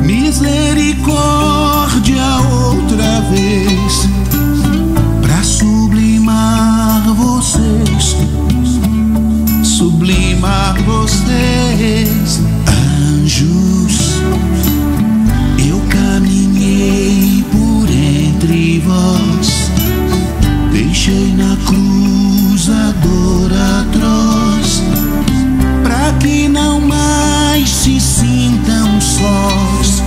misericórdia outra vez, pra sublimar vocês, anjos. Eu caminhei por entre vós, deixei na cruz a dor atroz, pra que não mais se sintam sós.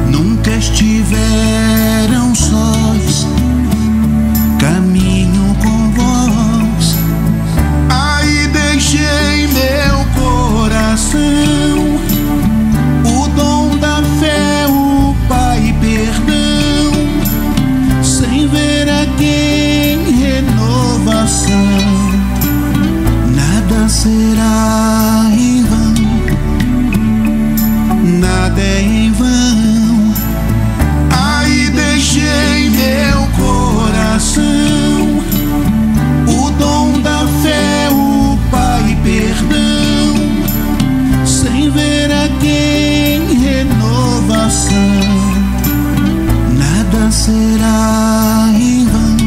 Nunca estiveram sós, caminho com vós. Aí deixei meu coração, o dom da fé, o Pai perdão, sem ver a quem renovação. Nada será em vão, nada é em vão. Aí deixei meu coração, o dom da fé, o Pai perdão, sem ver a quem renovação. Nada será em vão,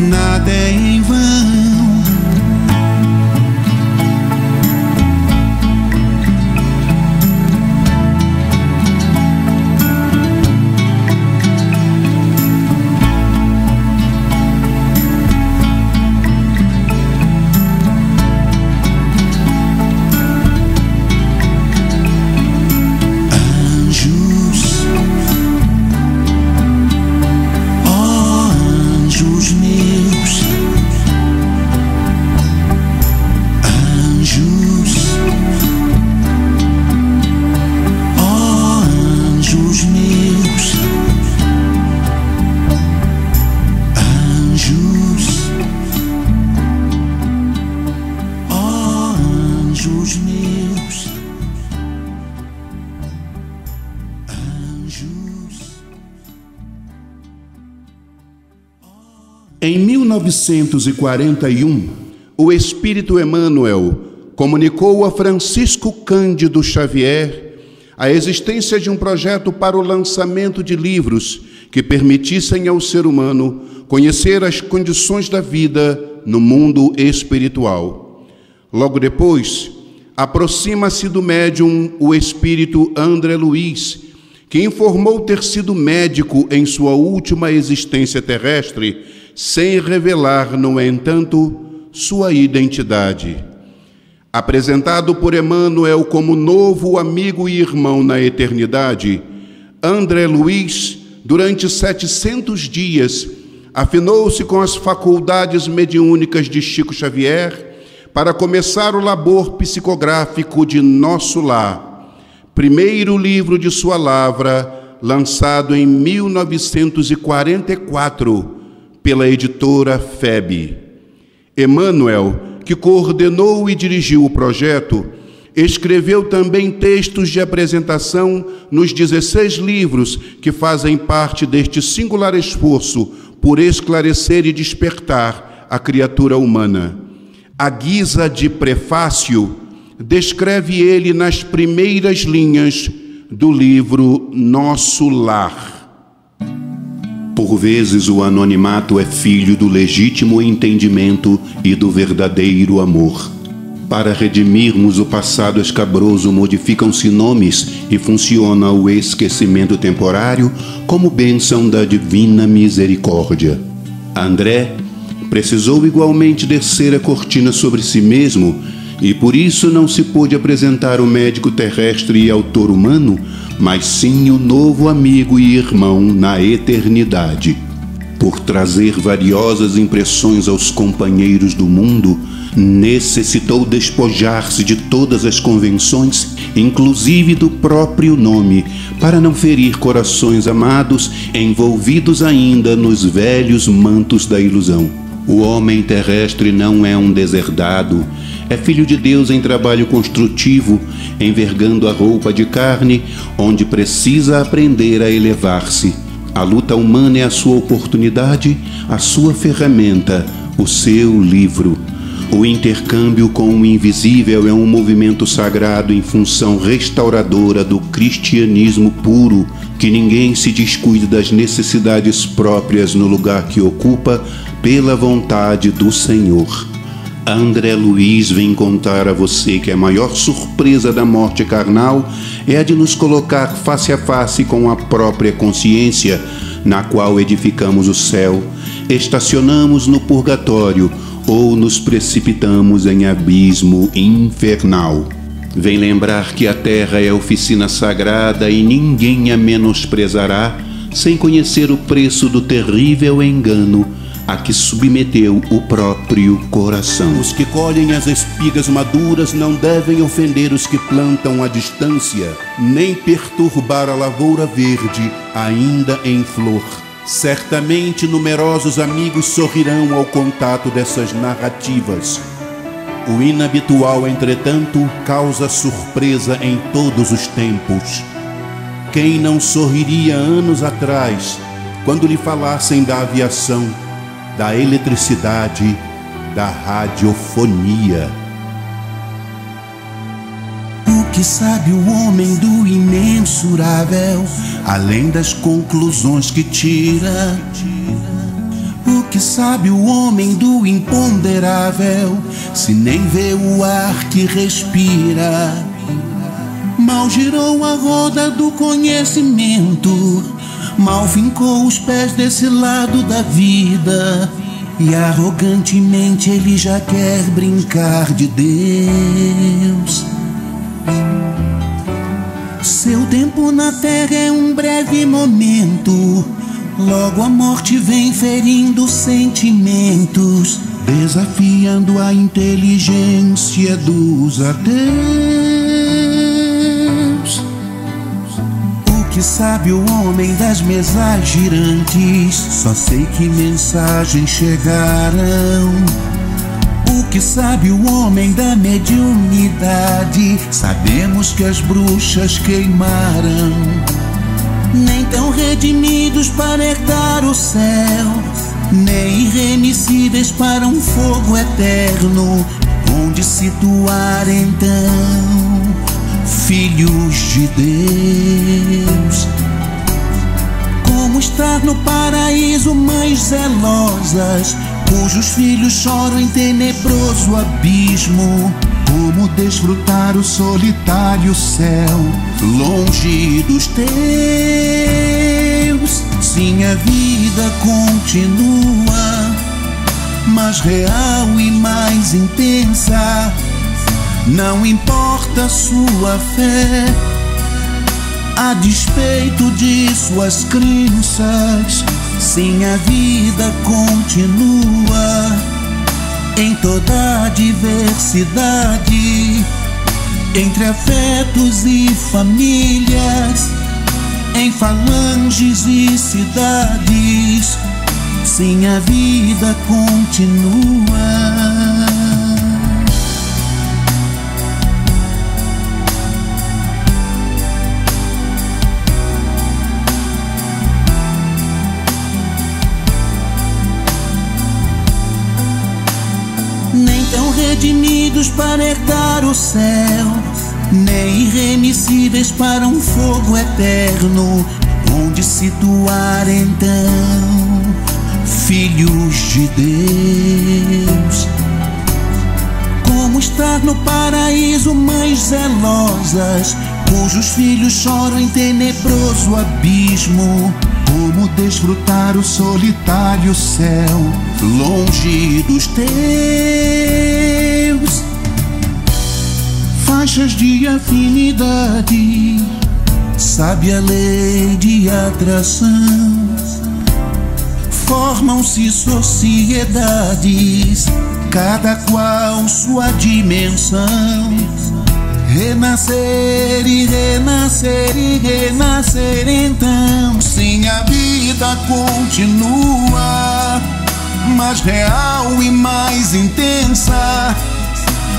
nada é em vão. Em 1941, o Espírito Emmanuel comunicou a Francisco Cândido Xavier a existência de um projeto para o lançamento de livros que permitissem ao ser humano conhecer as condições da vida no mundo espiritual. Logo depois, aproxima-se do médium o espírito André Luiz, que informou ter sido médico em sua última existência terrestre, sem revelar, no entanto, sua identidade. Apresentado por Emmanuel como novo amigo e irmão na eternidade, André Luiz, durante 700 dias, afinou-se com as faculdades mediúnicas de Chico Xavier para começar o labor psicográfico de Nosso Lar, primeiro livro de sua lavra, lançado em 1944, pela editora FEB. Emmanuel, que coordenou e dirigiu o projeto, escreveu também textos de apresentação nos 16 livros que fazem parte deste singular esforço por esclarecer e despertar a criatura humana. À guisa de prefácio, descreve ele nas primeiras linhas do livro Nosso Lar. Por vezes o anonimato é filho do legítimo entendimento e do verdadeiro amor. Para redimirmos o passado escabroso, modificam-se nomes e funciona o esquecimento temporário como bênção da divina misericórdia. André precisou igualmente descer a cortina sobre si mesmo e por isso não se pôde apresentar o médico terrestre e autor humano, mas sim o novo amigo e irmão na eternidade. Por trazer valiosas impressões aos companheiros do mundo, necessitou despojar-se de todas as convenções, inclusive do próprio nome, para não ferir corações amados envolvidos ainda nos velhos mantos da ilusão. O homem terrestre não é um deserdado, é filho de Deus em trabalho construtivo, envergando a roupa de carne, onde precisa aprender a elevar-se. A luta humana é a sua oportunidade, a sua ferramenta, o seu livro. O intercâmbio com o invisível é um movimento sagrado em função restauradora do cristianismo puro, que ninguém se descuide das necessidades próprias no lugar que ocupa pela vontade do Senhor. André Luiz vem contar a você que a maior surpresa da morte carnal é a de nos colocar face a face com a própria consciência, na qual edificamos o céu, estacionamos no purgatório ou nos precipitamos em abismo infernal. Vem lembrar que a terra é oficina sagrada e ninguém a menosprezará sem conhecer o preço do terrível engano a que submeteu o próprio coração. Os que colhem as espigas maduras não devem ofender os que plantam à distância, nem perturbar a lavoura verde ainda em flor. Certamente numerosos amigos sorrirão ao contato dessas narrativas. O inabitual, entretanto, causa surpresa em todos os tempos. Quem não sorriria anos atrás, quando lhe falassem da aviação, da eletricidade, da radiofonia? O que sabe o homem do imensurável, além das conclusões que tira? O que sabe o homem do imponderável, se nem vê o ar que respira? Mal girou a roda do conhecimento, mal fincou os pés desse lado da vida, e arrogantemente ele já quer brincar de Deus. Seu tempo na terra é um breve momento, logo a morte vem ferindo sentimentos, desafiando a inteligência dos ateus. O que sabe o homem das mesas girantes? Só sei que mensagens chegaram. O que sabe o homem da mediunidade? Sabemos que as bruxas queimaram. Nem tão redimidos para herdar o céu, nem irremissíveis para um fogo eterno, onde situar então filhos de Deus. Como estar no paraíso mães zelosas, cujos filhos choram em tenebroso abismo? Como desfrutar o solitário céu, longe dos teus? Sim, a vida continua, mais real e mais intensa. Não importa a sua fé, a despeito de suas crenças. Sim, a vida continua em toda a diversidade, entre afetos e famílias, em falanges e cidades. Sim, a vida continua. Nem tão redimidos para herdar o céu, nem irremissíveis para um fogo eterno, onde situar então filhos de Deus. Como estar no paraíso mães zelosas, cujos filhos choram em tenebroso abismo? Como desfrutar o solitário céu, longe dos teus? Faixas de afinidade, sabe a lei de atração. Formam-se sociedades, cada qual sua dimensão. Renascer e renascer e renascer então. Sim, a vida continua, mais real e mais intensa.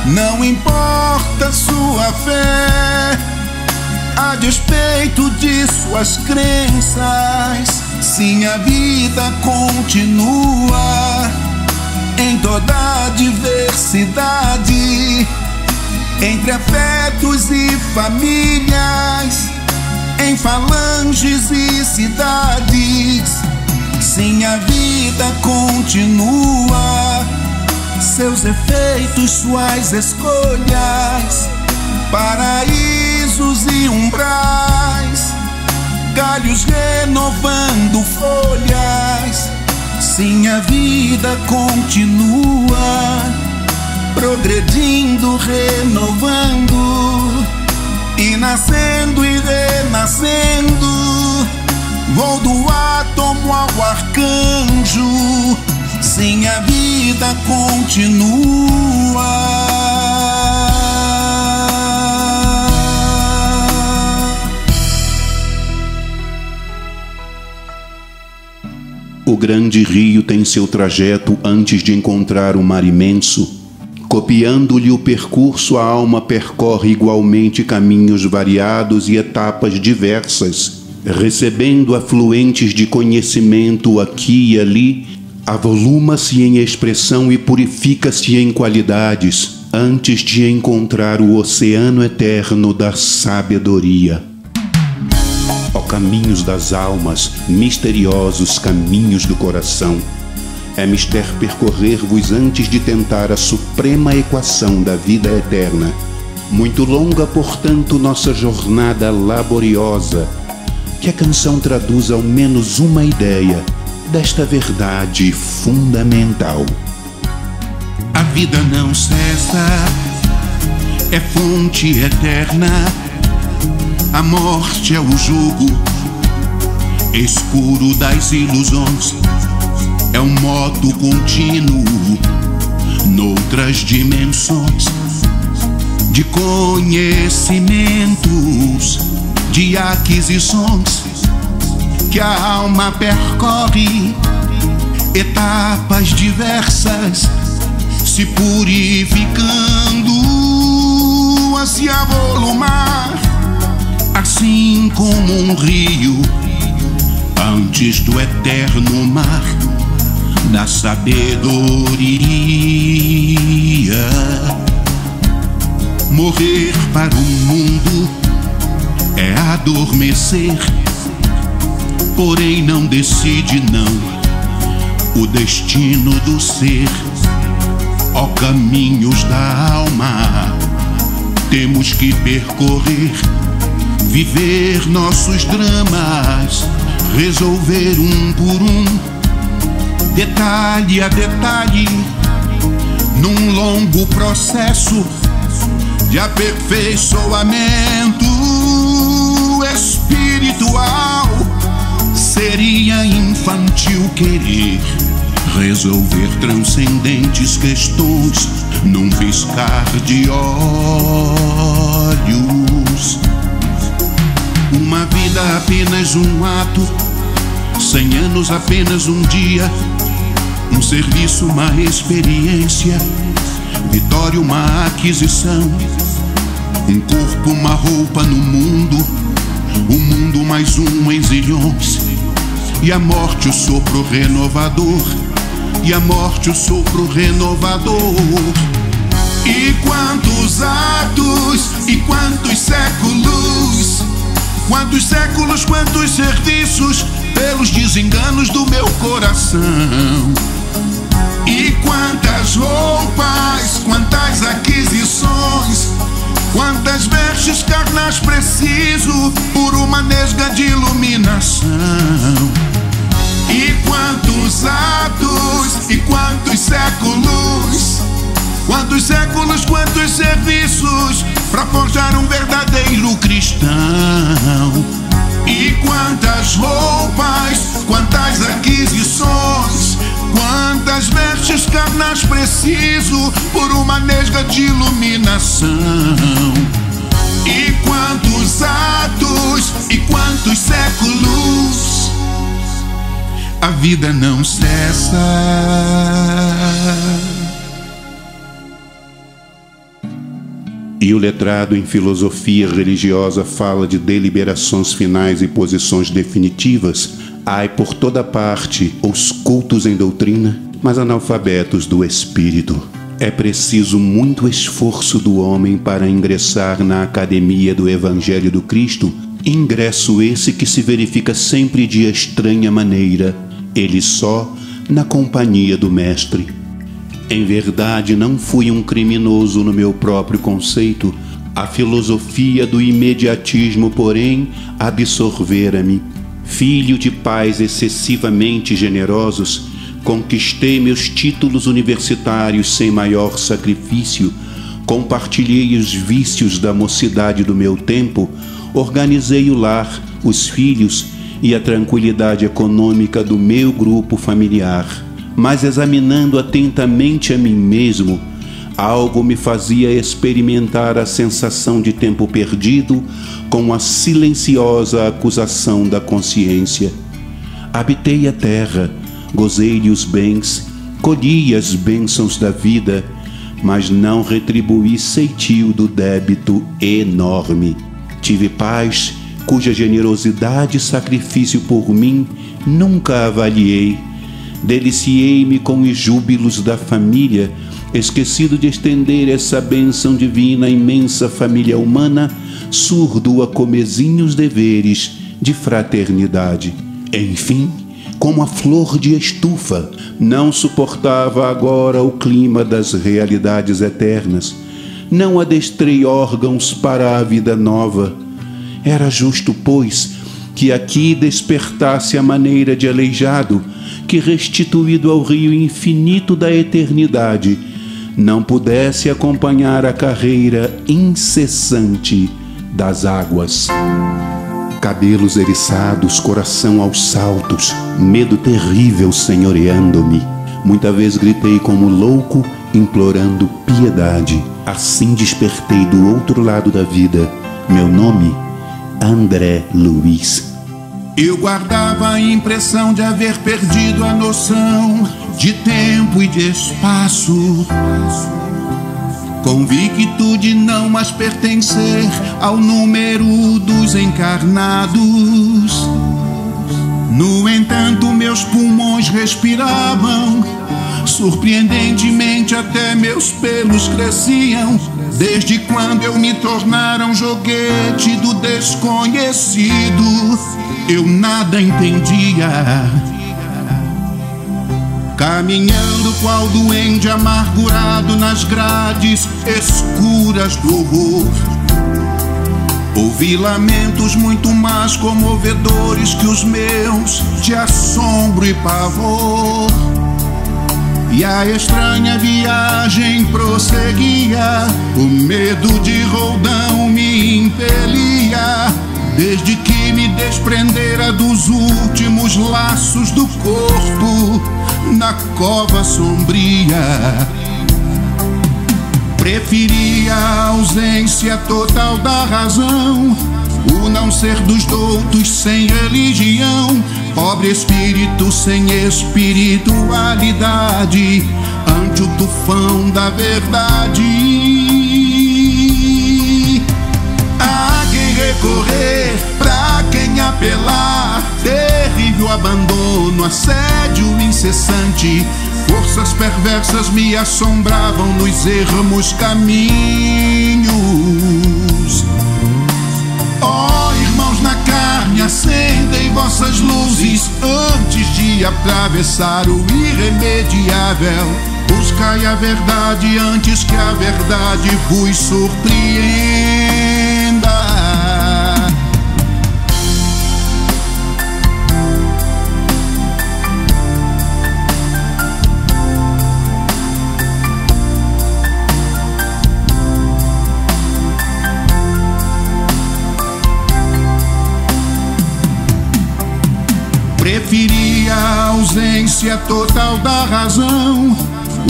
Não importa sua fé, a despeito de suas crenças. Sim, a vida continua em toda a diversidade, entre afetos e famílias, em falanges e cidades. Sim, a vida continua, seus efeitos, suas escolhas, paraísos e umbrais, galhos renovando folhas. Sim, a vida continua, progredindo, renovando, e nascendo e renascendo, voo do átomo ao arcanjo. Sim, a vida continua. O grande rio tem seu trajeto antes de encontrar o mar imenso. Copiando-lhe o percurso, a alma percorre igualmente caminhos variados e etapas diversas, recebendo afluentes de conhecimento aqui e ali, avoluma-se em expressão e purifica-se em qualidades, antes de encontrar o oceano eterno da sabedoria. Ó caminhos das almas, misteriosos caminhos do coração, é mister percorrer-vos antes de tentar a suprema equação da vida eterna. Muito longa, portanto, nossa jornada laboriosa, que a canção traduz ao menos uma ideia desta verdade fundamental. A vida não cessa, é fonte eterna. A morte é o jugo escuro das ilusões, é um modo contínuo noutras dimensões de conhecimentos, de aquisições, que a alma percorre etapas diversas, se purificando a se avolumar, assim como um rio antes do eterno mar da sabedoria. Morrer para o mundo é adormecer, porém não decide não o destino do ser. Ó caminhos da alma, temos que percorrer, viver nossos dramas, resolver um por um, detalhe a detalhe, num longo processo de aperfeiçoamento espiritual. Seria infantil querer resolver transcendentes questões num piscar de olhos. Uma vida apenas um ato, 100 anos apenas um dia, um serviço, uma experiência, vitória, uma aquisição, um corpo, uma roupa no mundo, o mundo mais um em zilhões, e a morte o sopro renovador, e a morte o sopro renovador. E quantos atos, e quantos séculos, quantos séculos, quantos serviços pelos desenganos do meu coração. E quantas roupas, quantas aquisições, quantas vestes carnais preciso por uma nesga de iluminação. E quantos atos, e quantos séculos, quantos séculos, quantos serviços para forjar um verdadeiro cristão. E quantas roupas, quantas aquisições, quantas vestes carnais preciso por uma nesga de iluminação. E quantos atos, e quantos séculos, a vida não cessa. E o letrado em filosofia religiosa fala de deliberações finais e posições definitivas. Ai por toda parte os cultos em doutrina mas analfabetos do espírito. É preciso muito esforço do homem para ingressar na academia do Evangelho do Cristo, ingresso esse que se verifica sempre de estranha maneira, ele só na companhia do Mestre. Em verdade, não fui um criminoso no meu próprio conceito. A filosofia do imediatismo, porém, absorvera-me. Filho de pais excessivamente generosos, conquistei meus títulos universitários sem maior sacrifício, compartilhei os vícios da mocidade do meu tempo, organizei o lar, os filhos e a tranquilidade econômica do meu grupo familiar. Mas examinando atentamente a mim mesmo, algo me fazia experimentar a sensação de tempo perdido com a silenciosa acusação da consciência. Habitei a terra, gozei-lhe os bens, colhi as bênçãos da vida, mas não retribuí ceitil do débito enorme. Tive pais cuja generosidade e sacrifício por mim nunca avaliei. Deliciei-me com os júbilos da família, esquecido de estender essa bênção divina à imensa família humana, surdo a comezinhos deveres de fraternidade. Enfim, como a flor de estufa, não suportava agora o clima das realidades eternas. Não adestrei órgãos para a vida nova. Era justo, pois, que aqui despertasse a maneira de aleijado, que, restituído ao rio infinito da eternidade, não pudesse acompanhar a carreira incessante das águas. Cabelos eriçados, coração aos saltos, medo terrível senhoreando-me. Muita vez gritei como louco, implorando piedade. Assim despertei do outro lado da vida. Meu nome, André Luiz. Eu guardava a impressão de haver perdido a noção de tempo e de espaço. Convicto de não mais pertencer ao número dos encarnados. No entanto, meus pulmões respiravam, surpreendentemente até meus pelos cresciam, desde quando eu me tornara um joguete do desconhecido. Eu nada entendia, caminhando qual doente amargurado nas grades escuras do horror. Ouvi lamentos muito mais comovedores que os meus, de assombro e pavor. E a estranha viagem prosseguia, o medo de Roldão me impelia, desde que me desprendera dos últimos laços do corpo na cova sombria. Preferia a ausência total da razão, o não ser dos doutos sem religião, pobre espírito sem espiritualidade, ante o tufão da verdade. A quem recorrer, pra quem apelar, terrível abandono, assédio incessante, forças perversas me assombravam nos ermos caminhos. Ó irmãos na carne, acendem vossas luzes antes de atravessar o irremediável. Buscai a verdade antes que a verdade vos surpreenda. Preferia a ausência total da razão,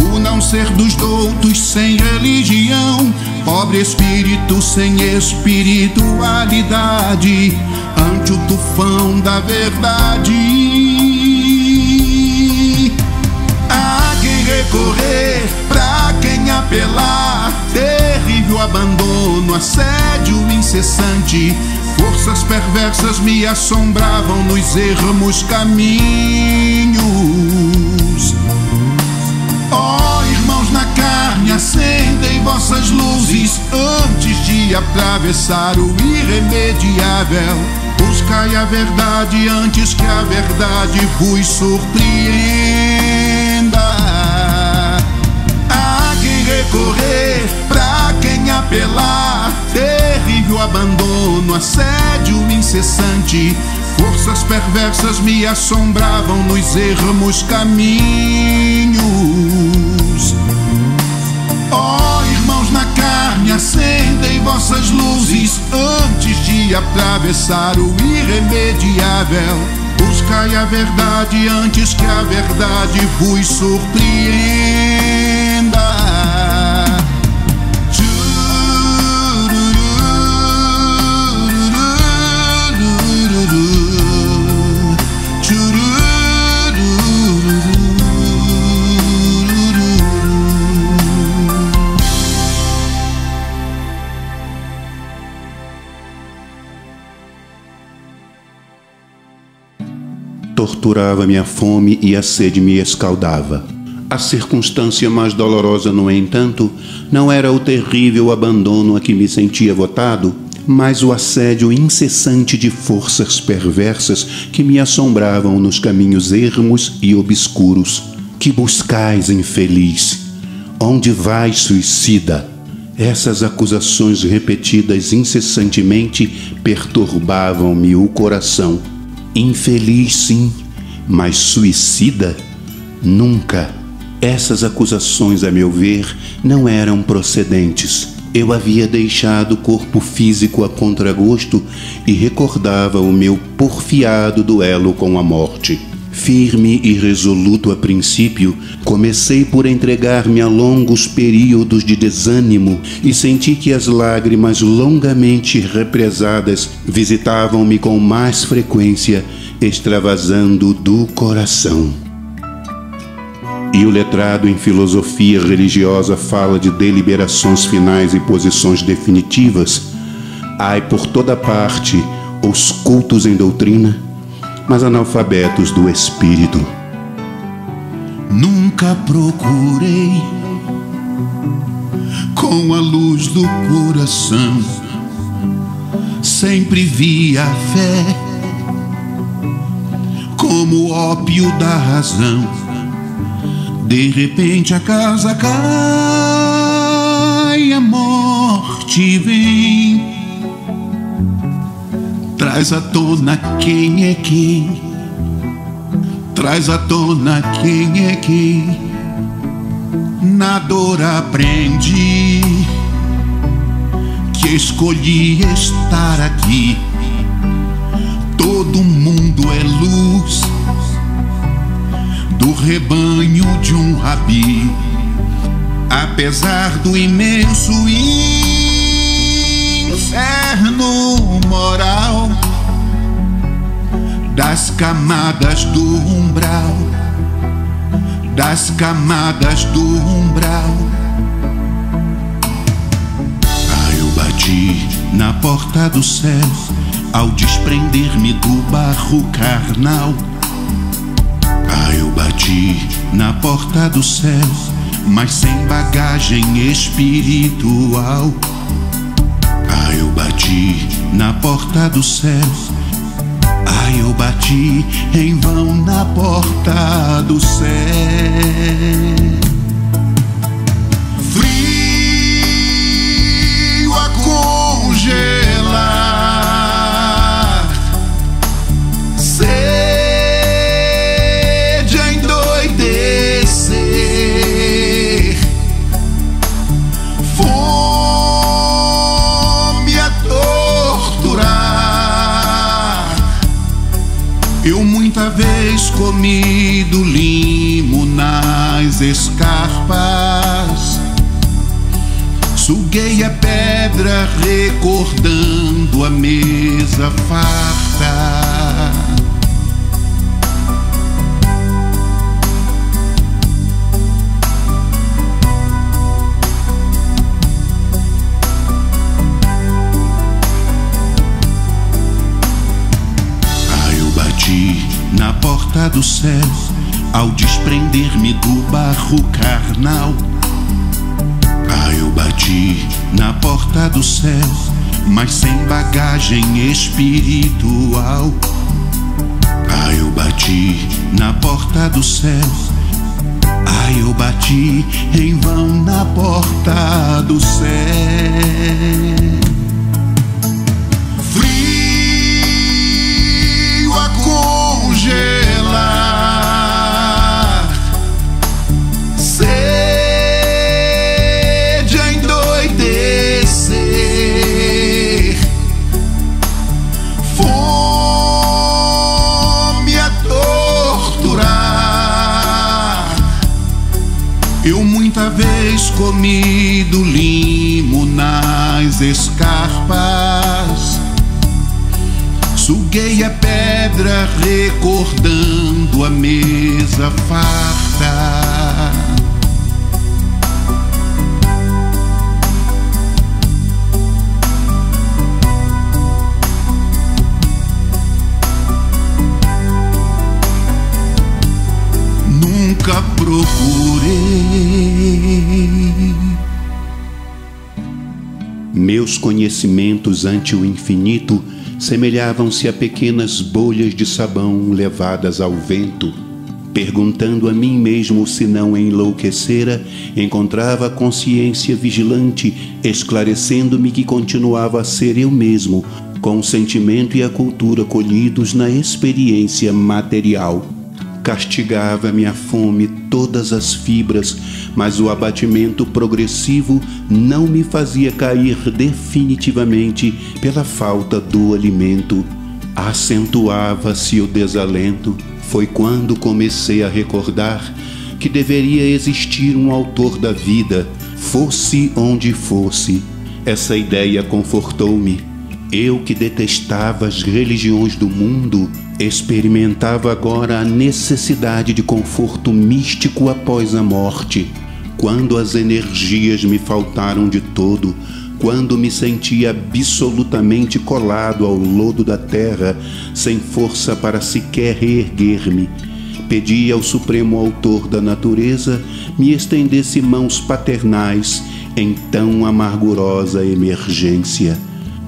o não ser dos doutos sem religião, pobre espírito sem espiritualidade, ante o tufão da verdade. A quem recorrer, pra quem apelar, terrível abandono, assédio incessante, forças perversas me assombravam nos ermos caminhos. Acendei vossas luzes antes de atravessar o irremediável. Buscai a verdade antes que a verdade vos surpreenda. A quem recorrer, pra quem apelar, terrível abandono, assédio incessante. Forças perversas me assombravam nos ermos caminhos. Ó irmãos na carne, acendei vossas luzes antes de atravessar o irremediável. Buscai a verdade antes que a verdade vos surpreenda. Torturava-me a fome e a sede me escaldava. A circunstância mais dolorosa, no entanto, não era o terrível abandono a que me sentia votado, mas o assédio incessante de forças perversas que me assombravam nos caminhos ermos e obscuros. Que buscais, infeliz? Onde vais, suicida? Essas acusações repetidas incessantemente perturbavam-me o coração. Infeliz, sim, mas suicida? Nunca. Essas acusações, a meu ver, não eram procedentes. Eu havia deixado o corpo físico a contragosto e recordava o meu porfiado duelo com a morte. Firme e resoluto a princípio, comecei por entregar-me a longos períodos de desânimo e senti que as lágrimas longamente represadas visitavam-me com mais frequência, extravasando do coração. E o letrado em filosofia religiosa fala de deliberações finais e posições definitivas. Ai por toda parte os cultos em doutrina, mas analfabetos do espírito. Nunca procurei com a luz do coração, sempre vi a fé como ópio da razão. De repente a casa cai, a morte vem, traz à tona quem é quem, traz à tona quem é quem. Na dor aprendi que escolhi estar aqui. Todo mundo é luz do rebanho de um rabi. Apesar do imenso inferno moral, das camadas do umbral, das camadas do umbral. Ah, eu bati na porta do céu ao desprender-me do barro carnal. Ah, eu bati na porta do céu, mas sem bagagem espiritual. Ah, eu bati na porta do céu. Ah, eu bati em vão na porta do céu. Frio a congelar, sede a endoidecer, fome a torturar. Eu muita vez comi do limo nas escarpas, suguei a pedra recordando a mesa farta. Ah, eu bati na porta do céu ao desprender-me do barro carnal. Ah, Eu bati na porta do céu, mas sem bagagem espiritual. Eu bati na porta do céu. Eu bati em vão na porta do céu. Frio a congelar, sede a endoidecer, fome a torturar. Eu muita vez comi do limo nas escarpas, suguei a pedra recordando a mesa farta. Nunca procurei. Meus conhecimentos ante o infinito semelhavam-se a pequenas bolhas de sabão levadas ao vento. Perguntando a mim mesmo se não enlouquecera, encontrava a consciência vigilante, esclarecendo-me que continuava a ser eu mesmo, com o sentimento e a cultura colhidos na experiência material. Castigava-me a fome todas as fibras, mas o abatimento progressivo não me fazia cair definitivamente pela falta do alimento. Acentuava-se o desalento. Foi quando comecei a recordar que deveria existir um autor da vida, fosse onde fosse. Essa ideia confortou-me. Eu, que detestava as religiões do mundo, experimentava agora a necessidade de conforto místico após a morte. Quando as energias me faltaram de todo, quando me sentia absolutamente colado ao lodo da terra, sem força para sequer reerguer-me, pedi ao Supremo Autor da natureza me estendesse mãos paternais em tão amargurosa emergência.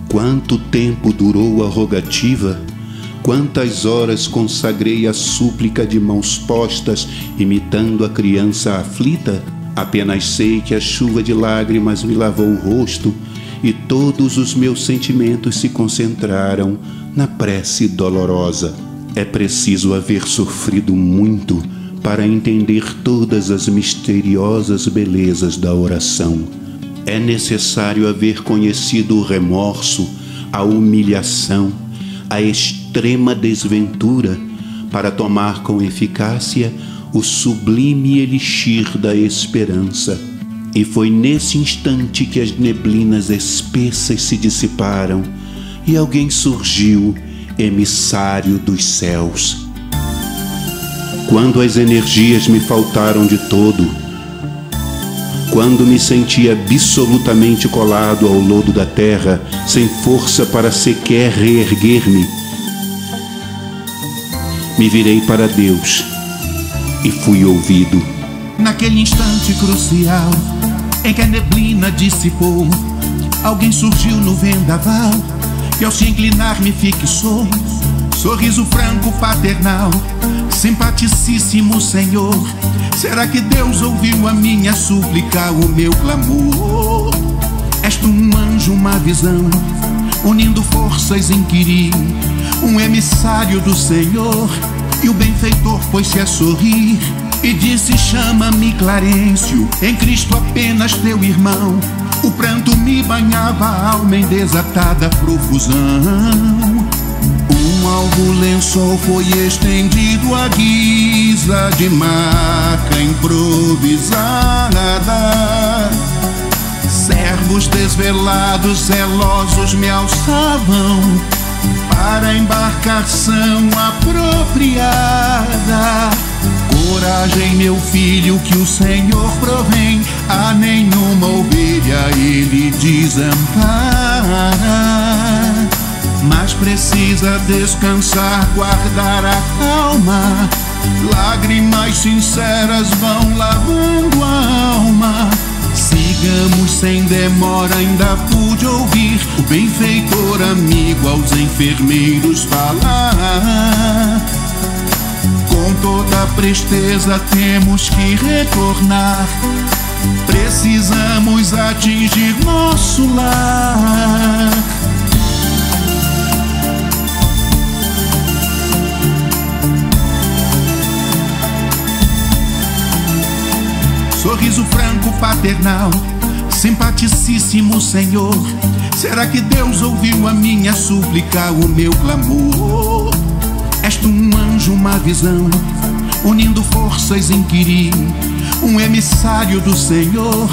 Quanto tempo durou a rogativa? Quantas horas consagrei a súplica de mãos postas, imitando a criança aflita? Apenas sei que a chuva de lágrimas me lavou o rosto e todos os meus sentimentos se concentraram na prece dolorosa. É preciso haver sofrido muito para entender todas as misteriosas belezas da oração. É necessário haver conhecido o remorso, a humilhação, a extrema desventura para tomar com eficácia o sublime elixir da esperança. E foi nesse instante que as neblinas espessas se dissiparam e alguém surgiu, emissário dos céus. Quando as energias me faltaram de todo, quando me senti absolutamente colado ao lodo da terra, sem força para sequer reerguer-me, me virei para Deus e fui ouvido. Naquele instante crucial em que a neblina dissipou, alguém surgiu no vendaval e ao se inclinar me fixou. Sorriso franco paternal, simpaticíssimo Senhor. Será que Deus ouviu a minha súplica, o meu clamor? És tu um anjo, uma visão, unindo forças inquiri, um emissário do Senhor. E o benfeitor pôs-se a sorrir e disse: chama-me Clarencio, em Cristo apenas teu irmão. O pranto me banhava a alma em desatada profusão. Um alvo lençol foi estendido à guisa de maca improvisada. Servos desvelados, zelosos me alçavam para a embarcação apropriada. Coragem, meu filho, que o Senhor provém, a nenhuma ovelha ele desampara. Mas precisa descansar, guardar a calma. Lágrimas sinceras vão lavando a alma. Sigamos sem demora, ainda pude ouvir o benfeitor amigo aos enfermeiros falar. Com toda presteza temos que retornar, precisamos atingir nosso lar. Sorriso franco paternal, simpaticíssimo Senhor, será que Deus ouviu a minha súplica, o meu clamor? És tu um anjo, uma visão, unindo forças inquiri, um emissário do Senhor,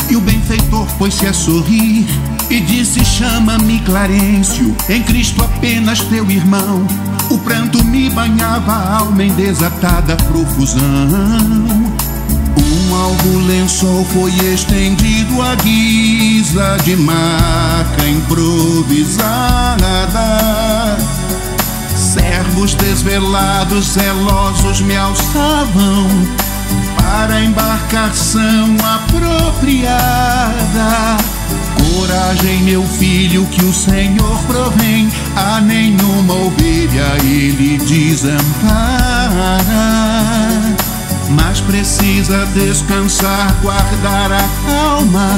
e o benfeitor pôs-se a sorrir e disse: chama-me Clarencio, em Cristo apenas teu irmão. O pranto me banhava a alma em desatada profusão. Um alvo lençol foi estendido à guisa de maca improvisada. Servos desvelados, zelosos me alçavam para a embarcação apropriada. Coragem, meu filho, que o Senhor provém, a nenhuma ovelha ele desampara. Mas precisa descansar, guardar a calma.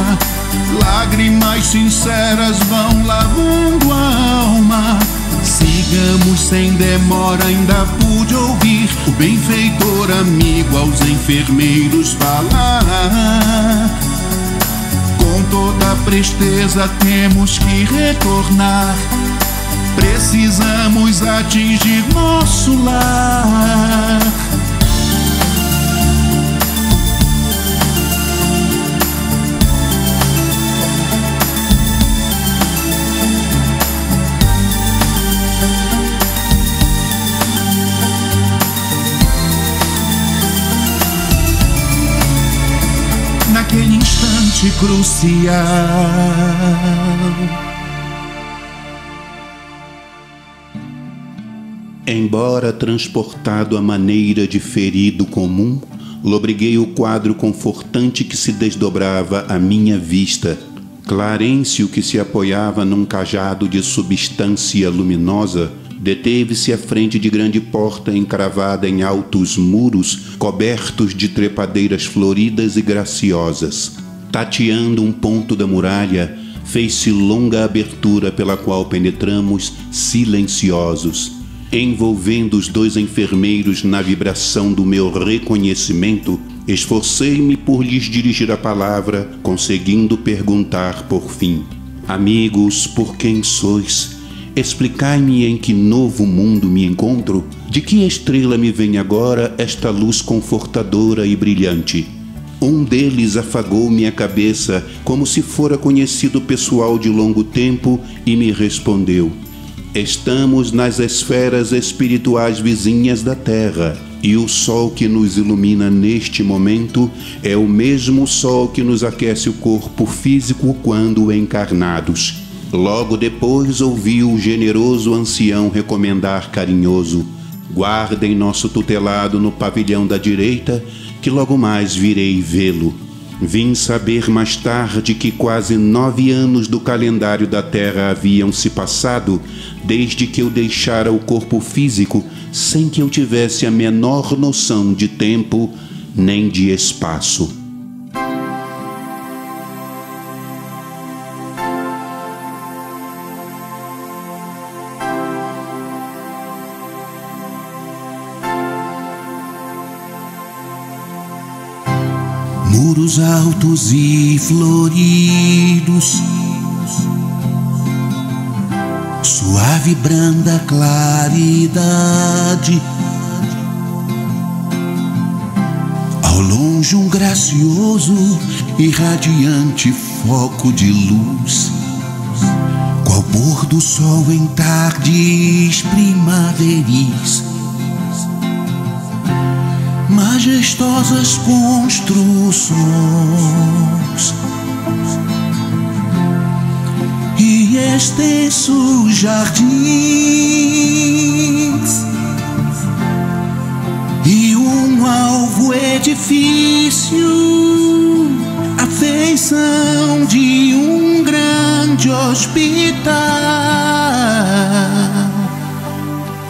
Lágrimas sinceras vão lavando a alma. Sigamos sem demora, ainda pude ouvir o benfeitor amigo aos enfermeiros falar. Com toda presteza temos que retornar, precisamos atingir nosso lar. Naquele instante crucial, embora transportado à maneira de ferido comum, lobriguei o quadro confortante que se desdobrava à minha vista. Clarencio, que se apoiava num cajado de substância luminosa, deteve-se à frente de grande porta encravada em altos muros cobertos de trepadeiras floridas e graciosas. Tateando um ponto da muralha, fez-se longa abertura pela qual penetramos silenciosos. Envolvendo os dois enfermeiros na vibração do meu reconhecimento, esforcei-me por lhes dirigir a palavra, conseguindo perguntar por fim: amigos, por quem sois? Explicai-me em que novo mundo me encontro? De que estrela me vem agora esta luz confortadora e brilhante? Um deles afagou minha cabeça como se fora conhecido pessoal de longo tempo e me respondeu: estamos nas esferas espirituais vizinhas da Terra, e o sol que nos ilumina neste momento é o mesmo sol que nos aquece o corpo físico quando encarnados. Logo depois ouvi o generoso ancião recomendar carinhoso: guardem nosso tutelado no pavilhão da direita, que logo mais virei vê-lo. Vim saber mais tarde que quase 9 anos do calendário da Terra haviam se passado desde que eu deixara o corpo físico, sem que eu tivesse a menor noção de tempo nem de espaço. Muros altos e floridos, suave branda claridade, ao longe um gracioso e radiante foco de luz, qual pôr do sol em tardes primaveris. Majestosas construções e extensos jardins, e um alvo edifício a fez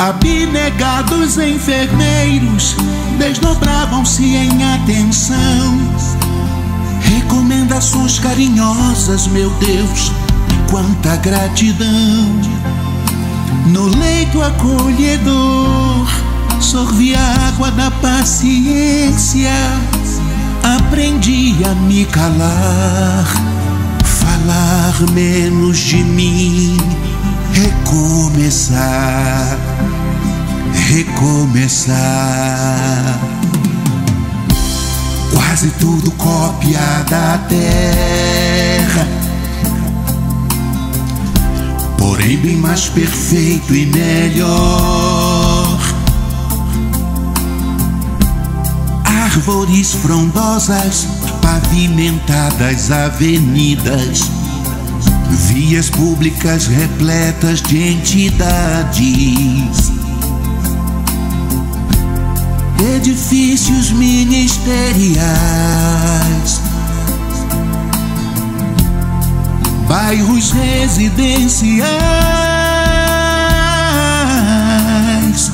Abnegados enfermeiros desdobravam-se em atenção. Recomendações carinhosas, meu Deus, quanta gratidão. No leito acolhedor, sorvi a água da paciência. Aprendi a me calar, falar menos de mim, recomeçar, recomeçar. Quase tudo cópia da terra, porém bem mais perfeito e melhor. Árvores frondosas, pavimentadas avenidas, vias públicas repletas de entidades, edifícios ministeriais, bairros residenciais,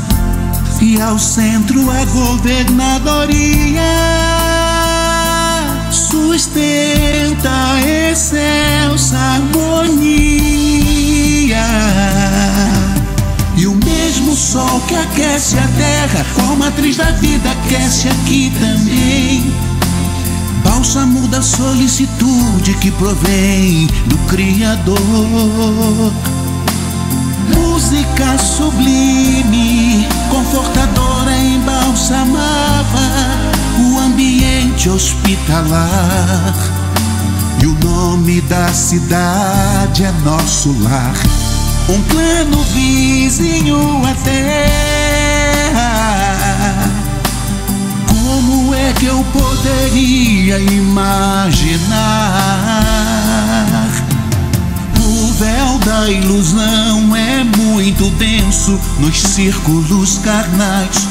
e ao centro a governadoria sustenta excelsa harmonia. E o mesmo sol que aquece a terra, qual matriz da vida aquece aqui também. Bálsamo da solicitude que provém do Criador. Música sublime, confortadora, embalsamava o ambiente hospitalar. E o nome da cidade é nosso lar, um plano vizinho à terra. Como é que eu poderia imaginar? O véu da ilusão é muito denso nos círculos carnais,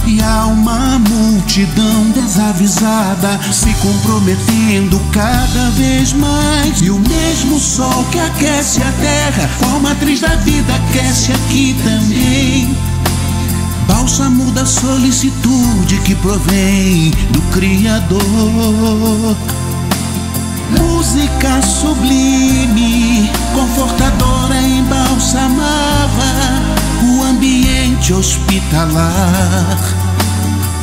e há uma multidão desavisada se comprometendo cada vez mais. E o mesmo sol que aquece a terra, qual matriz da vida aquece aqui também. Bálsamo da solicitude que provém do Criador. Música sublime, confortadora, embalsamava o ambiente hospitalar.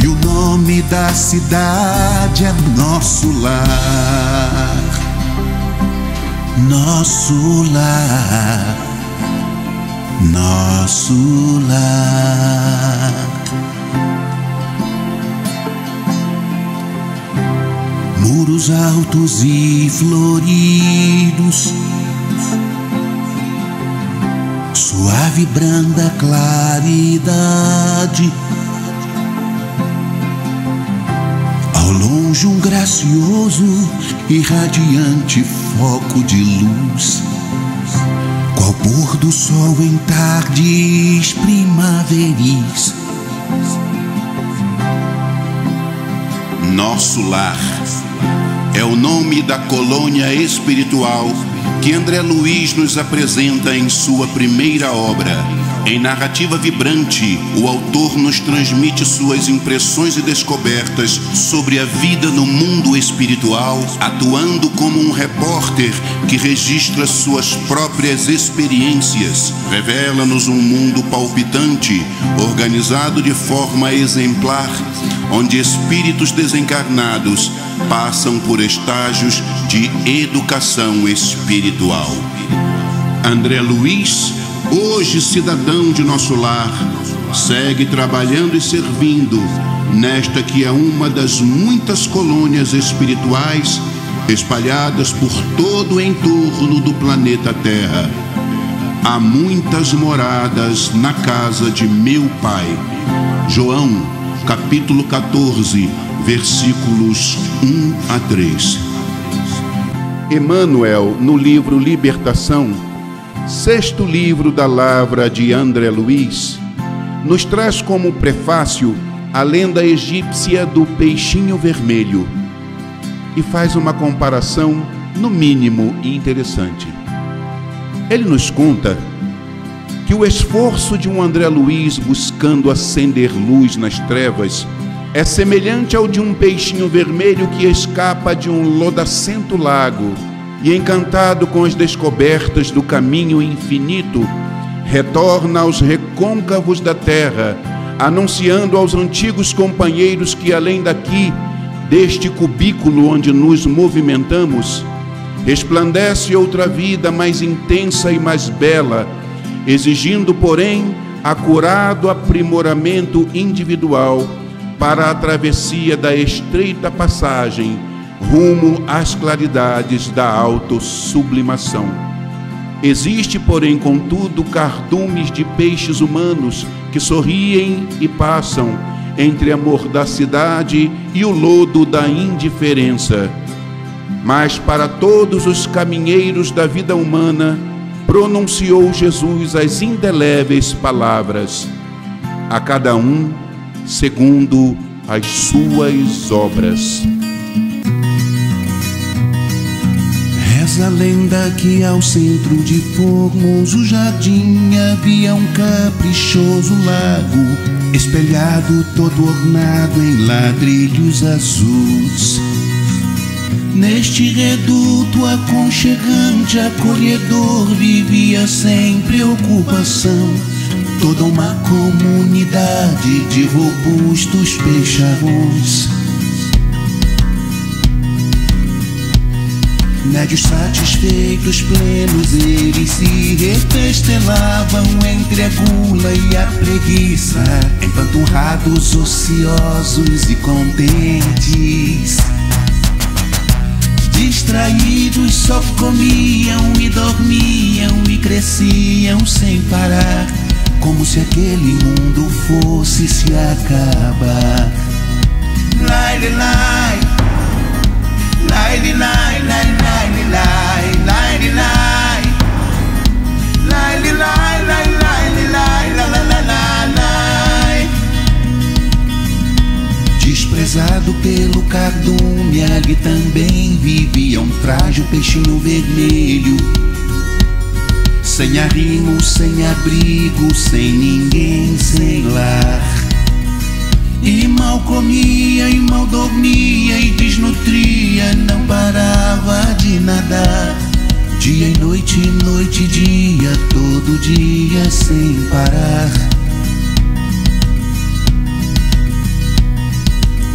E o nome da cidade é nosso lar, nosso lar, nosso lar. Muros altos e floridos, suave branda claridade. Ao longe um gracioso e radiante foco de luz, qual pôr do sol em tardes primaveris. Nosso Lar é o nome da colônia espiritual que André Luiz nos apresenta em sua primeira obra. Em narrativa vibrante, o autor nos transmite suas impressões e descobertas sobre a vida no mundo espiritual, atuando como um repórter que registra suas próprias experiências. Revela-nos um mundo palpitante, organizado de forma exemplar, onde espíritos desencarnados passam por estágios de educação espiritual. André Luiz, hoje cidadão de nosso lar, segue trabalhando e servindo nesta que é uma das muitas colônias espirituais espalhadas por todo o entorno do planeta Terra. Há muitas moradas na casa de meu Pai. João, capítulo 14, versículos 1 a 3. Emmanuel, no livro Libertação, sexto livro da lavra de André Luiz, nos traz como prefácio a lenda egípcia do peixinho vermelho e faz uma comparação, no mínimo, interessante. Ele nos conta que o esforço de um André Luiz buscando acender luz nas trevas é semelhante ao de um peixinho vermelho que escapa de um lodacento lago e, encantado com as descobertas do caminho infinito, retorna aos recôncavos da terra, anunciando aos antigos companheiros que além daqui, deste cubículo onde nos movimentamos, resplandece outra vida mais intensa e mais bela, exigindo, porém, acurado aprimoramento individual para a travessia da estreita passagem rumo às claridades da autossublimação. Existe, porém, contudo, cardumes de peixes humanos que sorriem e passam entre a mordacidade e o lodo da indiferença. Mas para todos os caminheiros da vida humana, pronunciou Jesus as indeléveis palavras: a cada um segundo as suas obras. Reza a lenda que ao centro de Formoso Jardim havia um caprichoso lago, espelhado todo ornado em ladrilhos azuis. Neste reduto aconchegante, acolhedor, vivia sem preocupação toda uma comunidade de robustos peixarões. Médios satisfeitos, plenos, eles se refestelavam entre a gula e a preguiça, empanturrados, ociosos e contentes. Distraídos, só comiam e dormiam e cresciam sem parar, como se aquele mundo fosse se acabar. Lai, lai, lai, lai, lai, lai, lai, lai, lai, lai, lai, lai, lai, lai, lai, lai. Desprezado pelo cardume, ali também vivia um frágil peixinho vermelho, sem arrimo, sem abrigo, sem ninguém, sem lar. E mal comia e mal dormia e desnutria, não parava de nadar. Dia e noite e dia, todo dia sem parar.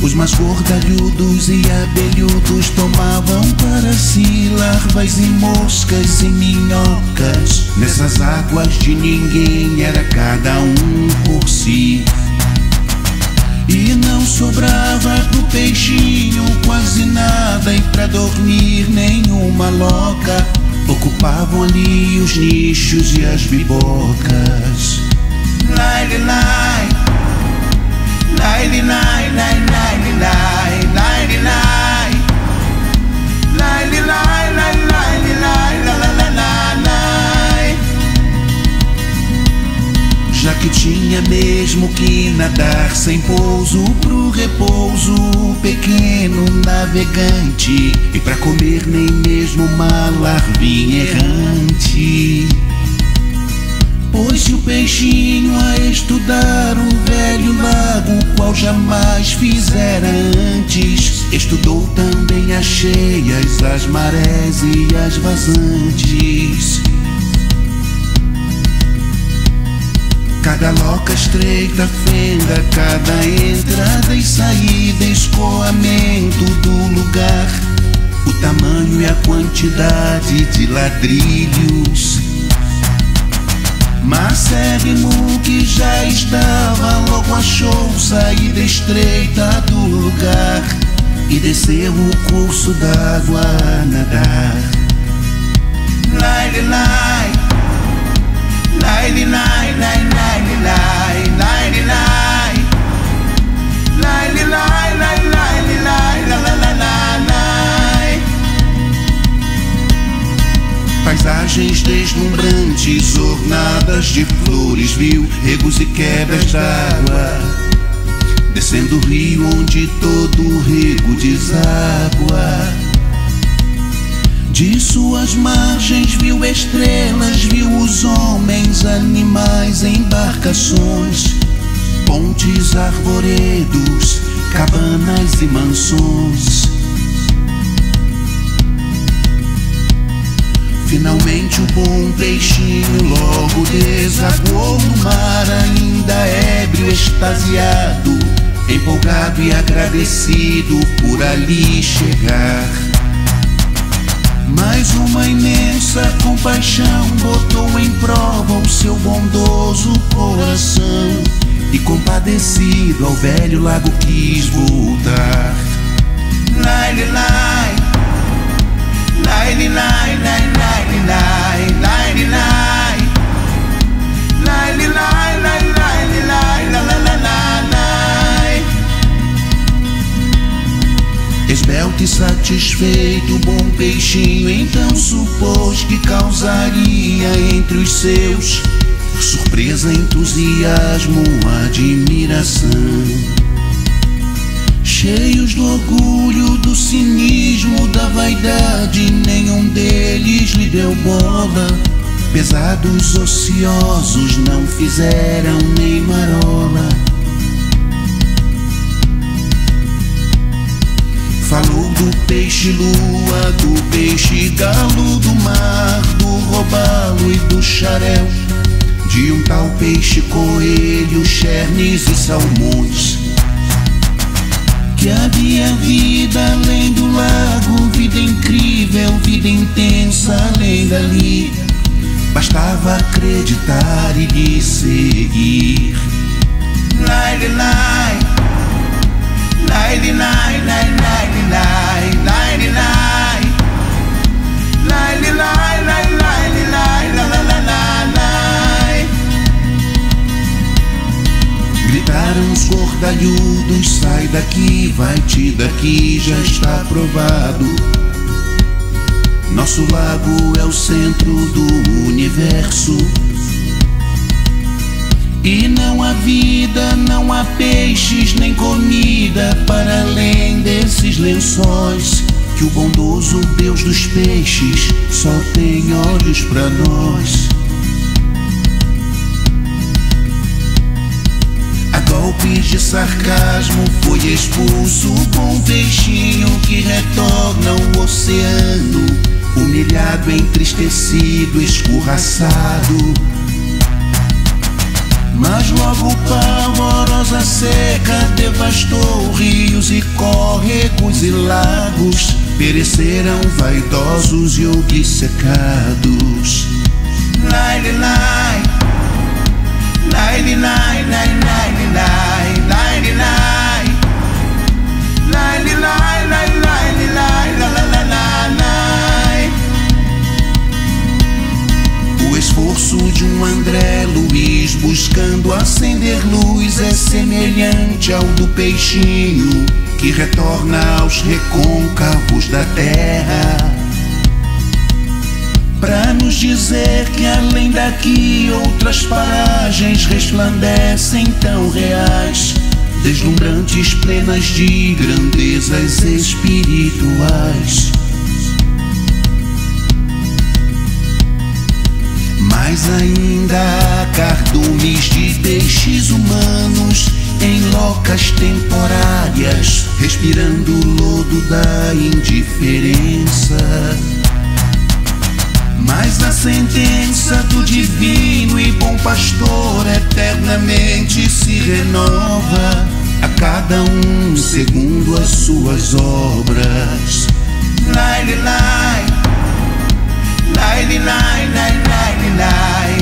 Os mais gordalhudos e abelhudos tomavam para si larvas e moscas e minhocas. Nessas águas de ninguém, era cada um por si. E não sobrava pro peixinho quase nada, e pra dormir nenhuma loca. Ocupavam ali os nichos e as bibocas. Lai, lai, lai, lai, lai, lai, lai, lai, lai, lai, lai, lai. Já que tinha mesmo que nadar sem pouso pro repouso, pequeno navegante, e pra comer nem mesmo uma larvinha errante. Pôs-se o peixinho a estudar o velho lago, qual jamais fizera antes. Estudou também as cheias, as marés e as vazantes. Cada loca estreita, fenda, cada entrada e saída, escoamento do lugar, o tamanho e a quantidade de ladrilhos. Macérrimo que já estava, logo achou saída estreita do lugar e desceu o curso d'água a nadar. Lai, lai, lai, lai, lai, lai, lai, lai, lai, lai, lai, lai, lai, lai, lai, lai. Paisagens deslumbrantes, ornadas de flores, viu regos e quebras d'água, descendo o rio onde todo o rego deságua. De suas margens viu estrelas, viu os homens, animais, embarcações, pontes, arvoredos, cabanas e mansões. Finalmente o bom peixinho logo desaguou no mar, ainda ébrio, extasiado, empolgado e agradecido por ali chegar. Mas uma imensa compaixão botou em prova o seu bondoso coração, e compadecido ao velho lago quis voltar. Lai, lai, lai, lai, lai, lai, lai, lai, lai, lai, lai, lai, lai, lai, lai, lai, lai. Esbelto e satisfeito, o bom peixinho então supôs que causaria entre os seus surpresa, entusiasmo, admiração. Cheios do orgulho, do cinismo, da vaidade, nenhum deles lhe deu bola. Pesados, ociosos, não fizeram nem marola. Falou do peixe lua, do peixe galo, do mar, do robalo e do xarel, de um tal peixe coelho, chernes e salmões. Que havia vida além do lago, vida incrível, vida intensa além dali. Bastava acreditar e lhe seguir. Lai, lai, lai, lai, lai, lai, lai, lai, lai, lai, lai, lai, lai, lai, lai. Gritaram os gordalhudos, sai daqui, vai-te daqui, já está provado. Nosso lago é o centro do universo, e não há vida, não há peixes, nem comida para além desses lençóis, que o bondoso Deus dos peixes só tem olhos para nós. A golpes de sarcasmo foi expulso o bom peixinho, que retorna ao oceano, humilhado, entristecido, escorraçado. Mas logo pavorosa seca devastou rios e córregos e lagos, pereceram vaidosos e obcecados. Lai, lai, lai, lai, lai, lai, lai, lai, lai, lai, lai, lai, lai, lai, lai. O esforço de um André Luiz buscando acender luz é semelhante ao do peixinho que retorna aos recôncavos da terra, pra nos dizer que além daqui outras paragens resplandecem tão reais, deslumbrantes, plenas de grandezas espirituais. Mas ainda há cardumes de peixes humanos em locas temporárias, respirando o lodo da indiferença. Mas a sentença do divino e bom pastor eternamente se renova, a cada um segundo as suas obras. Lai, lai, lai, lai, lai, lai, lai, lai.